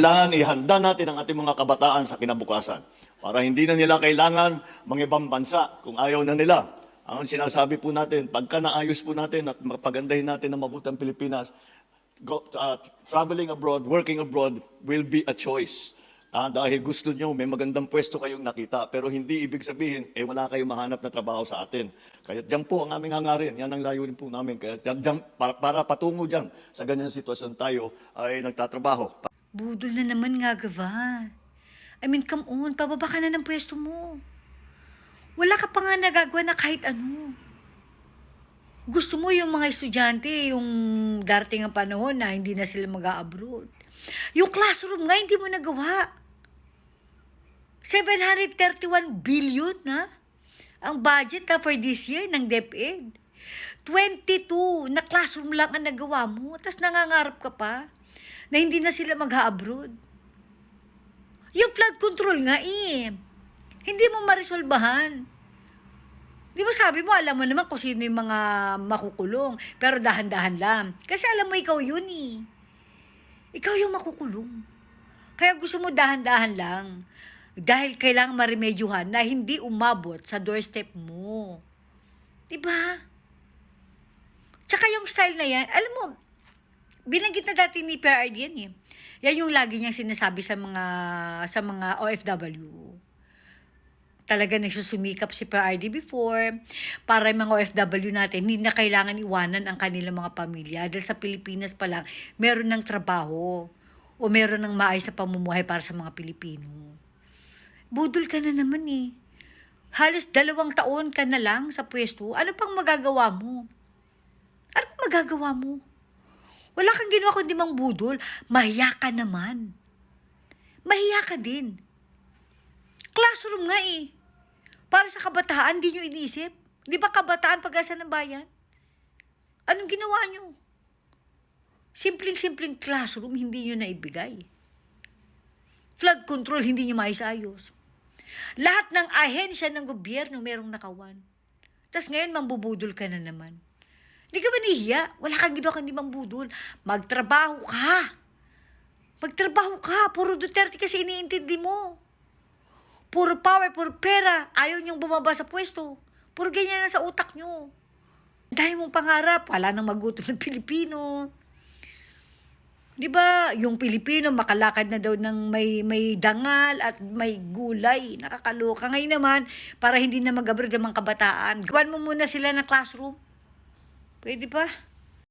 Kailangan ihanda natin ang ating mga kabataan sa kinabukasan para hindi na nila kailangan mangibang bansa kung ayaw na nila. Ang sinasabi po natin, pagka naayos po natin at mapagandahin natin ang mabuti ang Pilipinas, traveling abroad, working abroad will be a choice. Dahil gusto nyo, may magandang pwesto kayong nakita, pero hindi ibig sabihin, wala kayong mahanap na trabaho sa atin. Kaya diyan po ang aming hangarin, yan ang layunin po namin. Kaya diyan, para patungo diyan, sa ganyan sitwasyon tayo ay nagtatrabaho. Budol na naman nga, Gava. I mean, come on, pababa ka na ng pwesto mo. Wala ka pa nga nagagawa na kahit ano. Gusto mo yung mga estudyante, yung darating ang panahon na hindi na sila mag-a-abroad. Yung classroom nga, hindi mo nagawa. 731 billion na ang budget for this year ng DepEd. 22 na classroom lang ang nagawa mo, tapos nangangarap ka pa na hindi na sila mag-a-abroad. Yung flood control nga hindi mo marisolbahan. Di ba sabi mo, alam mo naman kung sino yung mga makukulong, pero dahan-dahan lang. Kasi alam mo, ikaw yun Ikaw yung makukulong. Kaya gusto mo dahan-dahan lang. Dahil kailangan maremedyohan na hindi umabot sa doorstep mo. Diba? Tsaka yung style na yan, alam mo, binanggit na dati ni PRD yan Yan yung lagi niyang sinasabi sa mga OFW. Talaga nagsusumikap si PRD before para yung mga OFW natin hindi na kailangan iwanan ang kanilang mga pamilya dahil sa Pilipinas pa lang meron ng trabaho o meron ng maayos sa pamumuhay para sa mga Pilipino. Budol ka na naman Halos 2 taon ka na lang sa pwesto. Ano pang magagawa mo? Ano pang magagawa mo? Wala kang ginawa kundi mang budol. Mahiya ka naman. Mahiya ka din. Classroom nga Para sa kabataan, di nyo inisip. Di ba kabataan pag-asa ng bayan? Anong ginawa nyo? Simpleng-simpleng classroom, hindi nyo naibigay. Flood control, hindi nyo maayos-ayos. Lahat ng ahensya ng gobyerno merong nakawan. Tapos ngayon, mambubudol ka na naman. Hindi ka ba nahihiya? Wala kang ginawa kundi mambudol. Magtrabaho ka. Magtrabaho ka. Puro Duterte kasi iniintindi mo. Puro power, puro pera. Ayaw niyong bumaba sa pwesto. Puro ganyan na sa utak niyo. Dahil mong pangarap, wala nang magutom ng Pilipino. Di ba, yung Pilipino makalakad na daw ng may dangal at may gulay. Nakakaloka. Ngayon naman, para hindi na mag-abroad ang mga kabataan, gawan mo muna sila ng classroom. Pwede pa?